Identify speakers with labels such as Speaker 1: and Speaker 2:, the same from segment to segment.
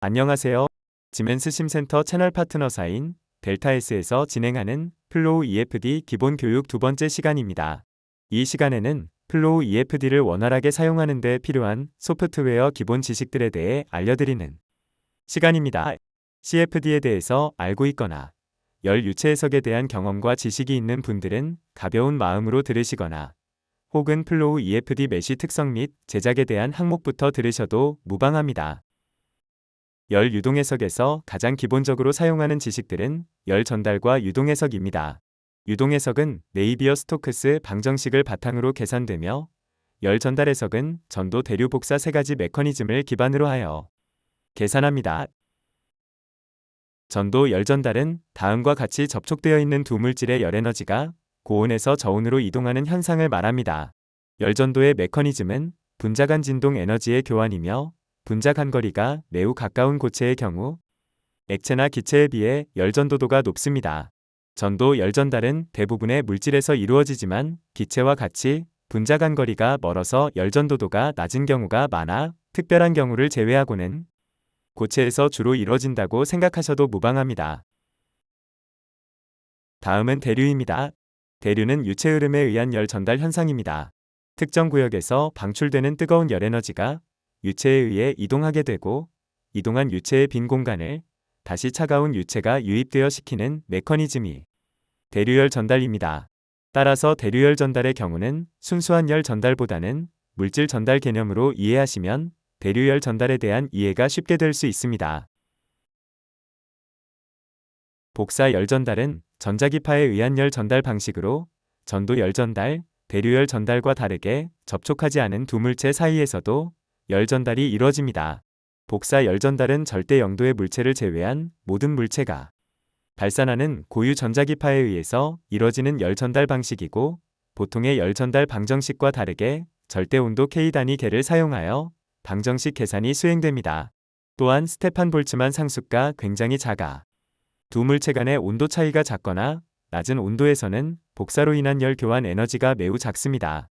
Speaker 1: 안녕하세요. 지멘스 심센터 채널 파트너사인 델타S에서 진행하는 플로우 EFD 기본 교육 두 번째 시간입니다. 이 시간에는 플로우 EFD를 원활하게 사용하는 데 필요한 소프트웨어 기본 지식들에 대해 알려드리는 시간입니다. CFD에 대해서 알고 있거나 열 유체 해석에 대한 경험과 지식이 있는 분들은 가벼운 마음으로 들으시거나 혹은 플로우 EFD 메쉬 특성 및 제작에 대한 항목부터 들으셔도 무방합니다. 열 유동해석에서 가장 기본적으로 사용하는 지식들은 열 전달과 유동해석입니다. 유동해석은 네이비어 스토크스 방정식을 바탕으로 계산되며 열 전달 해석은 전도 대류 복사 세 가지 메커니즘을 기반으로 하여 계산합니다. 전도 열 전달은 다음과 같이 접촉되어 있는 두 물질의 열 에너지가 고온에서 저온으로 이동하는 현상을 말합니다. 열 전도의 메커니즘은 분자간 진동 에너지의 교환이며 분자간 거리가 매우 가까운 고체의 경우 액체나 기체에 비해 열 전도도가 높습니다. 전도 열 전달은 대부분의 물질에서 이루어지지만 기체와 같이 분자간 거리가 멀어서 열 전도도가 낮은 경우가 많아 특별한 경우를 제외하고는 고체에서 주로 이루어진다고 생각하셔도 무방합니다. 다음은 대류입니다. 대류는 유체 흐름에 의한 열 전달 현상입니다. 특정 구역에서 방출되는 뜨거운 열 에너지가 유체에 의해 이동하게 되고 이동한 유체의 빈 공간을 다시 차가운 유체가 유입되어 시키는 메커니즘이 대류열 전달입니다. 따라서 대류열 전달의 경우는 순수한 열 전달보다는 물질 전달 개념으로 이해하시면 대류열 전달에 대한 이해가 쉽게 될 수 있습니다. 복사 열 전달은 전자기파에 의한 열 전달 방식으로 전도 열 전달, 대류열 전달과 다르게 접촉하지 않은 두 물체 사이에서도 열 전달이 이루어집니다. 복사 열 전달은 절대 영도의 물체를 제외한 모든 물체가 발산하는 고유 전자기파에 의해서 이루어지는 열 전달 방식이고 보통의 열 전달 방정식과 다르게 절대 온도 K 단위 계를 사용하여 방정식 계산이 수행됩니다. 또한 스테판 볼츠만 상수가 굉장히 작아 두 물체 간의 온도 차이가 작거나 낮은 온도에서는 복사로 인한 열 교환 에너지가 매우 작습니다.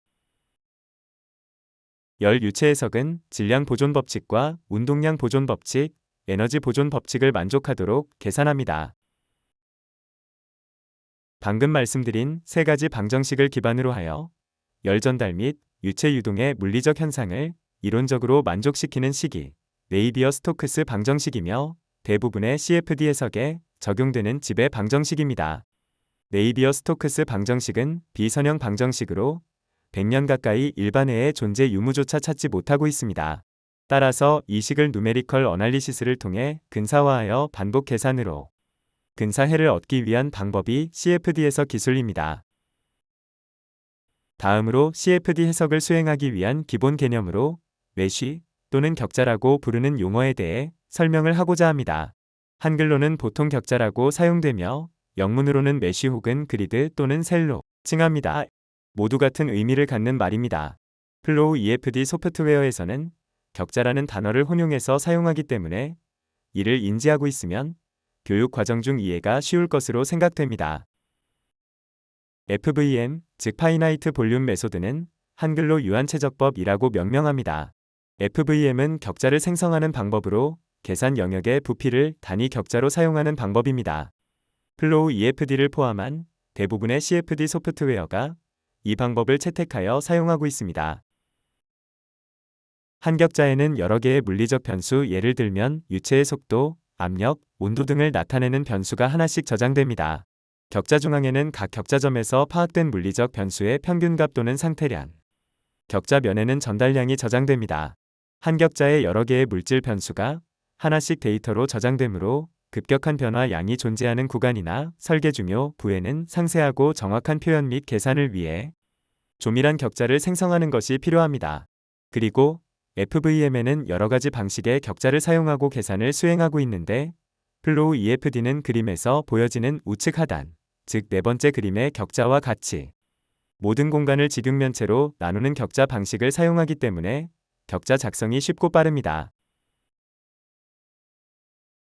Speaker 1: 열 유체 해석은 질량 보존 법칙과 운동량 보존 법칙, 에너지 보존 법칙을 만족하도록 계산합니다. 방금 말씀드린 세 가지 방정식을 기반으로 하여 열 전달 및 유체 유동의 물리적 현상을 이론적으로 만족시키는 식이 네이비어 스토크스 방정식이며 대부분의 CFD 해석에 적용되는 지배 방정식입니다. 네이비어 스토크스 방정식은 비선형 방정식으로 100년 가까이 일반회의 존재 유무조차 찾지 못하고 있습니다. 따라서 이 식을 누메리컬 어널리시스를 통해 근사화하여 반복 계산으로 근사해를 얻기 위한 방법이 CFD 해석 기술입니다. 다음으로 CFD 해석을 수행하기 위한 기본 개념으로 메쉬 또는 격자라고 부르는 용어에 대해 설명을 하고자 합니다. 한글로는 보통 격자라고 사용되며 영문으로는 메쉬 혹은 그리드 또는 셀로 칭합니다. 모두 같은 의미를 갖는 말입니다. 플로우 EFD 소프트웨어에서는 격자라는 단어를 혼용해서 사용하기 때문에 이를 인지하고 있으면 교육 과정 중 이해가 쉬울 것으로 생각됩니다. FVM, 즉 파이나이트 볼륨 메소드는 한글로 유한최적법이라고 명명합니다. FVM은 격자를 생성하는 방법으로 계산 영역의 부피를 단위 격자로 사용하는 방법입니다. 플로우 EFD를 포함한 대부분의 CFD 소프트웨어가 이 방법을 채택하여 사용하고 있습니다. 한 격자에는 여러 개의 물리적 변수, 예를 들면 유체의 속도, 압력, 온도 등을 나타내는 변수가 하나씩 저장됩니다. 격자 중앙에는 각 격자점에서 파악된 물리적 변수의 평균값 또는 상태량, 격자 면에는 전달량이 저장됩니다. 한 격자에 여러 개의 물질 변수가 하나씩 데이터로 저장되므로 급격한 변화 양이 존재하는 구간이나 설계 중요 부에는 상세하고 정확한 표현 및 계산을 위해 조밀한 격자를 생성하는 것이 필요합니다. 그리고 FVM에는 여러 가지 방식의 격자를 사용하고 계산을 수행하고 있는데 플로우 EFD는 그림에서 보여지는 우측 하단, 즉 네 번째 그림의 격자와 같이 모든 공간을 직육면체로 나누는 격자 방식을 사용하기 때문에 격자 작성이 쉽고 빠릅니다.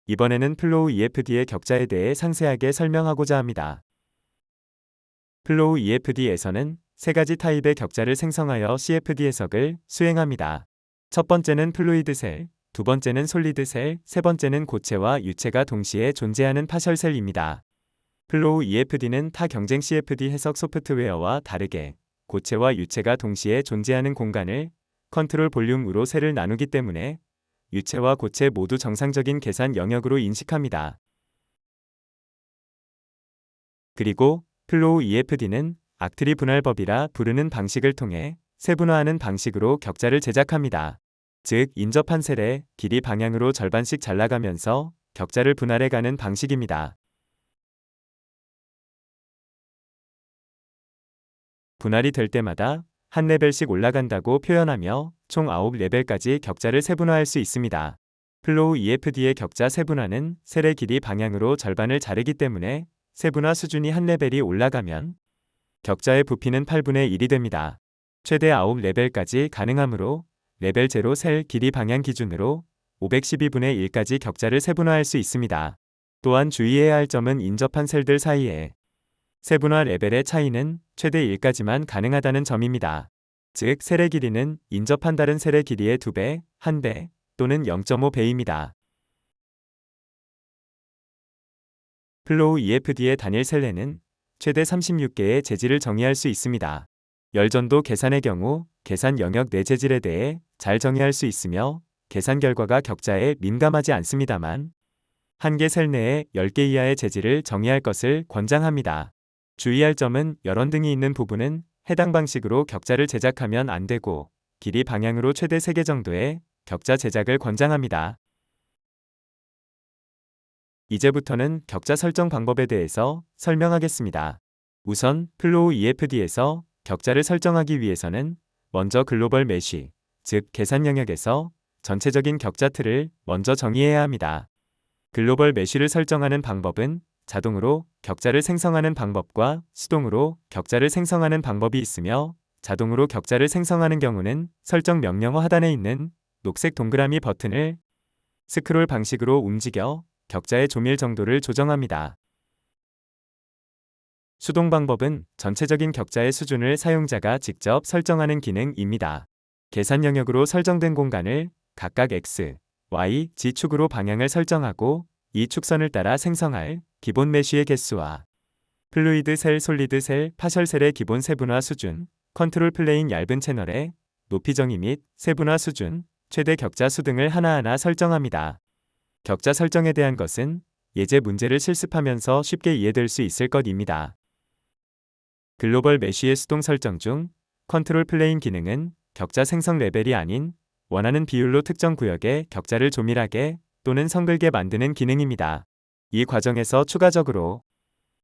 Speaker 1: 이번에는 플로우 EFD의 격자에 대해 상세하게 설명하고자 합니다. 플로우 EFD에서는 세 가지 타입의 격자를 생성하여 CFD 해석을 수행합니다. 첫 번째는 플루이드 셀, 두 번째는 솔리드 셀, 세 번째는 고체와 유체가 동시에 존재하는 파셜 셀입니다. 플로우 EFD는 타 경쟁 CFD 해석 소프트웨어와 다르게 고체와 유체가 동시에 존재하는 공간을 컨트롤 볼륨으로 셀을 나누기 때문에 유체와 고체 모두 정상적인 계산 영역으로 인식합니다. 그리고 플로우 EFD는 악트리 분할법이라 부르는 방식을 통해 세분화하는 방식으로 격자를 제작합니다. 즉, 인접한 셀의 길이 방향으로 절반씩 잘라가면서 격자를 분할해가는 방식입니다. 분할이 될 때마다 한 레벨씩 올라간다고 표현하며 총 9레벨까지 격자를 세분화할 수 있습니다. 플로우 EFD의 격자 세분화는 셀의 길이 방향으로 절반을 자르기 때문에 세분화 수준이 한 레벨이 올라가면 격자의 부피는 8분의 1이 됩니다. 최대 9레벨까지 가능하므로 레벨 0 셀 길이 방향 기준으로 512분의 1까지 격자를 세분화할 수 있습니다. 또한 주의해야 할 점은 인접한 셀들 사이에 세분화 레벨의 차이는 최대 1까지만 가능하다는 점입니다. 즉, 셀의 길이는 인접한 다른 셀의 길이의 2배, 1배 또는 0.5배입니다. 플로우 EFD의 단일 셀레는 최대 36개의 재질을 정의할 수 있습니다. 열전도 계산의 경우 계산 영역 내 재질에 대해 잘 정의할 수 있으며 계산 결과가 격자에 민감하지 않습니다만 한 개 셀 내에 10개 이하의 재질을 정의할 것을 권장합니다. 주의할 점은 열원등이 있는 부분은 해당 방식으로 격자를 제작하면 안 되고 길이 방향으로 최대 3개 정도의 격자 제작을 권장합니다. 이제부터는 격자 설정 방법에 대해서 설명하겠습니다. 우선 플로우 EFD에서 격자를 설정하기 위해서는 먼저 글로벌 메쉬, 즉 계산 영역에서 전체적인 격자 틀을 먼저 정의해야 합니다. 글로벌 메쉬를 설정하는 방법은 자동으로 격자를 생성하는 방법과 수동으로 격자를 생성하는 방법이 있으며 자동으로 격자를 생성하는 경우는 설정 명령어 하단에 있는 녹색 동그라미 버튼을 스크롤 방식으로 움직여 격자의 조밀 정도를 조정합니다. 수동 방법은 전체적인 격자의 수준을 사용자가 직접 설정하는 기능입니다. 계산 영역으로 설정된 공간을 각각 X, Y, Z축으로 방향을 설정하고 이 축선을 따라 생성할 기본 메쉬의 개수와 플루이드 셀, 솔리드 셀, 파셜 셀의 기본 세분화 수준, 컨트롤 플레인 얇은 채널의 높이 정의 및 세분화 수준, 최대 격자 수 등을 하나하나 설정합니다. 격자 설정에 대한 것은 예제 문제를 실습하면서 쉽게 이해될 수 있을 것입니다. 글로벌 메쉬의 수동 설정 중 컨트롤 플레인 기능은 격자 생성 레벨이 아닌 원하는 비율로 특정 구역의 격자를 조밀하게 또는 성글게 만드는 기능입니다. 이 과정에서 추가적으로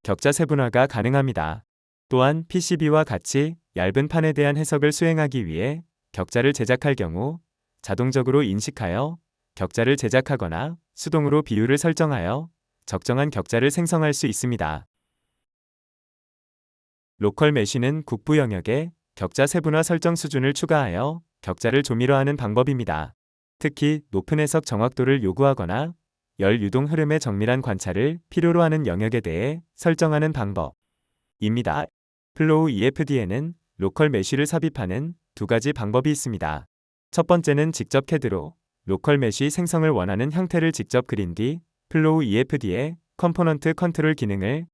Speaker 1: 격자 세분화가 가능합니다. 또한 PCB와 같이 얇은 판에 대한 해석을 수행하기 위해 격자를 제작할 경우 자동적으로 인식하여 격자를 제작하거나 수동으로 비율을 설정하여 적정한 격자를 생성할 수 있습니다. 로컬 메쉬는 국부 영역에 격자 세분화 설정 수준을 추가하여 격자를 조밀화하는 방법입니다. 특히 높은 해석 정확도를 요구하거나 열 유동 흐름의 정밀한 관찰을 필요로 하는 영역에 대해 설정하는 방법입니다. 플로우 EFD에는 로컬 메쉬를 삽입하는 두 가지 방법이 있습니다. 첫 번째는 직접 CAD로 로컬 메쉬 생성을 원하는 형태를 직접 그린 뒤 플로우 EFD의 컴포넌트 컨트롤 기능을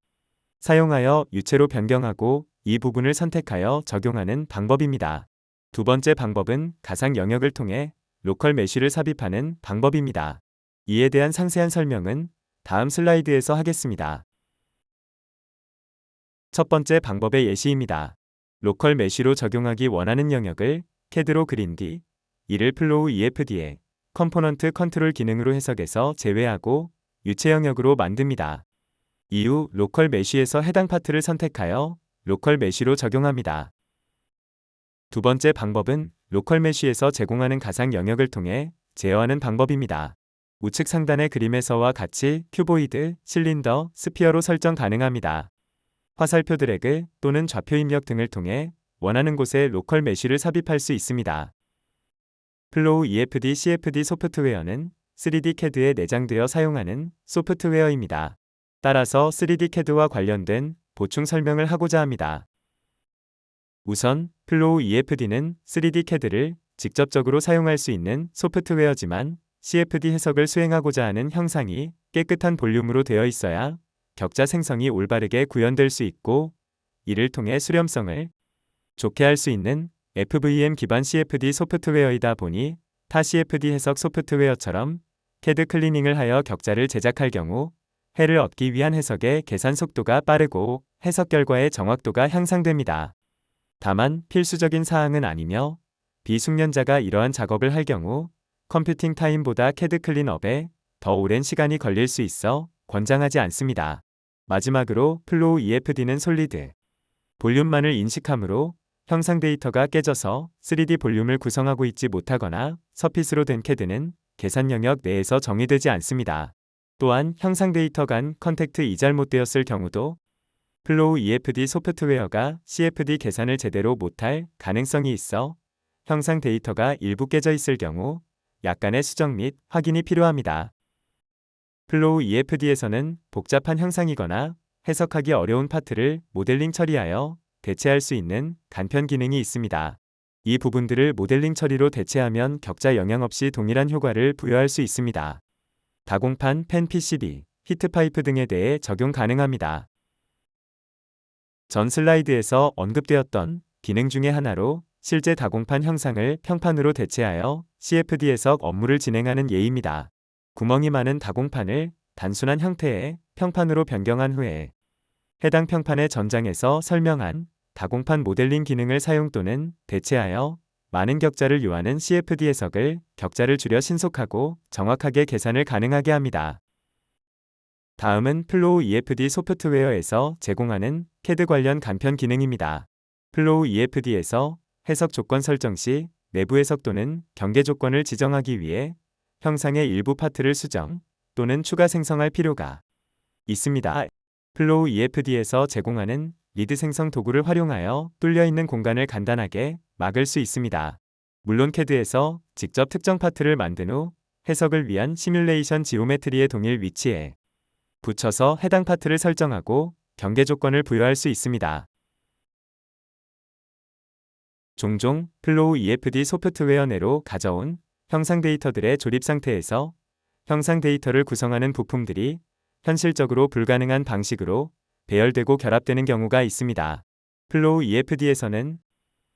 Speaker 1: 사용하여 유체로 변경하고 이 부분을 선택하여 적용하는 방법입니다. 두 번째 방법은 가상 영역을 통해 로컬 메쉬를 삽입하는 방법입니다. 이에 대한 상세한 설명은 다음 슬라이드에서 하겠습니다. 첫 번째 방법의 예시입니다. 로컬 메쉬로 적용하기 원하는 영역을 CAD로 그린 뒤 이를 플로우 EFD의 컴포넌트 컨트롤 기능으로 해석해서 제외하고 유체 영역으로 만듭니다. 이후 로컬 메쉬에서 해당 파트를 선택하여 로컬 메쉬로 적용합니다. 두 번째 방법은 로컬 메쉬에서 제공하는 가상 영역을 통해 제어하는 방법입니다. 우측 상단의 그림에서와 같이 큐보이드, 실린더, 스피어로 설정 가능합니다. 화살표 드래그 또는 좌표 입력 등을 통해 원하는 곳에 로컬 메쉬를 삽입할 수 있습니다. 플로우 EFD CFD 소프트웨어는 3D CAD에 내장되어 사용하는 소프트웨어입니다. 따라서 3D CAD와 관련된 보충 설명을 하고자 합니다. 우선 플로우 EFD는 3D CAD를 직접적으로 사용할 수 있는 소프트웨어지만 CFD 해석을 수행하고자 하는 형상이 깨끗한 볼륨으로 되어 있어야 격자 생성이 올바르게 구현될 수 있고 이를 통해 수렴성을 좋게 할 수 있는 FVM 기반 CFD 소프트웨어이다 보니 타 CFD 해석 소프트웨어처럼 CAD 클리닝을 하여 격자를 제작할 경우 해를 얻기 위한 해석의 계산 속도가 빠르고 해석 결과의 정확도가 향상됩니다. 다만 필수적인 사항은 아니며 비숙련자가 이러한 작업을 할 경우 컴퓨팅 타임보다 CAD 클린업에 더 오랜 시간이 걸릴 수 있어 권장하지 않습니다. 마지막으로 플로우 EFD는 솔리드 볼륨만을 인식하므로 형상 데이터가 깨져서 3D 볼륨을 구성하고 있지 못하거나 서핏으로 된 CAD는 계산 영역 내에서 정의되지 않습니다. 또한 형상 데이터 간 컨택트 잘못되었을 경우도 플로우 EFD 소프트웨어가 CFD 계산을 제대로 못할 가능성이 있어 형상 데이터가 일부 깨져 있을 경우 약간의 수정 및 확인이 필요합니다. 플로우 EFD에서는 복잡한 형상이거나 해석하기 어려운 파트를 모델링 처리하여 대체할 수 있는 간편 기능이 있습니다. 이 부분들을 모델링 처리로 대체하면 격자 영향 없이 동일한 효과를 부여할 수 있습니다. 다공판, 펜 PCB, 히트파이프 등에 대해 적용 가능합니다. 전 슬라이드에서 언급되었던 기능 중의 하나로 실제 다공판 형상을 평판으로 대체하여 CFD 해석 업무를 진행하는 예입니다. 구멍이 많은 다공판을 단순한 형태의 평판으로 변경한 후에 해당 평판의 전장에서 설명한 다공판 모델링 기능을 사용 또는 대체하여 많은 격자를 요하는 CFD 해석을 격자를 줄여 신속하고 정확하게 계산을 가능하게 합니다. 다음은 플로우 EFD 소프트웨어에서 제공하는 CAD 관련 간편 기능입니다. 플로우 EFD에서 해석 조건 설정 시 내부 해석 또는 경계 조건을 지정하기 위해 형상의 일부 파트를 수정 또는 추가 생성할 필요가 있습니다. 플로우 EFD에서 제공하는 리드 생성 도구를 활용하여 뚫려 있는 공간을 간단하게 막을 수 있습니다. 물론 CAD에서 직접 특정 파트를 만든 후 해석을 위한 시뮬레이션 지오메트리의 동일 위치에 붙여서 해당 파트를 설정하고 경계 조건을 부여할 수 있습니다. 종종 플로우 EFD 소프트웨어 내로 가져온 형상 데이터들의 조립 상태에서 형상 데이터를 구성하는 부품들이 현실적으로 불가능한 방식으로 배열되고 결합되는 경우가 있습니다. 플로우 EFD에서는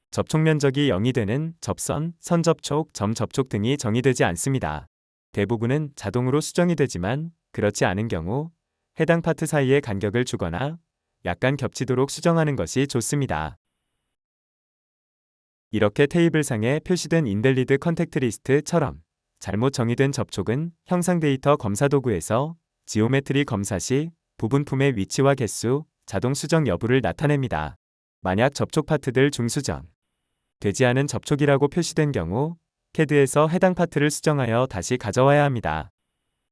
Speaker 1: 접촉 면적이 0이 되는 접선, 선 접촉, 점 접촉 등이 정의되지 않습니다. 대부분은 자동으로 수정이 되지만 그렇지 않은 경우 해당 파트 사이에 간격을 주거나 약간 겹치도록 수정하는 것이 좋습니다. 이렇게 테이블상에 표시된 인밸리드 컨택트 리스트처럼 잘못 정의된 접촉은 형상 데이터 검사 도구에서 지오메트리 검사 시 부분품의 위치와 개수, 자동 수정 여부를 나타냅니다. 만약 접촉 파트들 중 수정 되지 않은 접촉이라고 표시된 경우 CAD에서 해당 파트를 수정하여 다시 가져와야 합니다.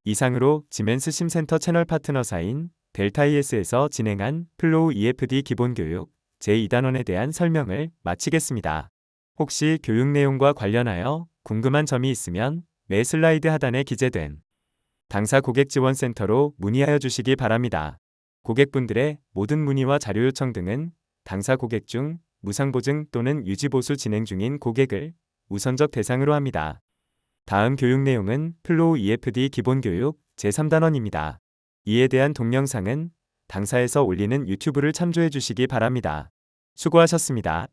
Speaker 1: 이상으로 지멘스 심센터 채널 파트너사인 델타-ES에서 진행한 플로우 EFD 기본교육 제2단원에 대한 설명을 마치겠습니다. 혹시 교육 내용과 관련하여 궁금한 점이 있으면 매 슬라이드 하단에 기재된 당사 고객지원센터로 문의하여 주시기 바랍니다. 고객분들의 모든 문의와 자료 요청 등은 당사 고객 중 무상보증 또는 유지보수 진행 중인 고객을 우선적 대상으로 합니다. 다음 교육 내용은 플로우 EFD 기본교육 제3단원입니다. 이에 대한 동영상은 당사에서 올리는 유튜브를 참조해 주시기 바랍니다. 수고하셨습니다.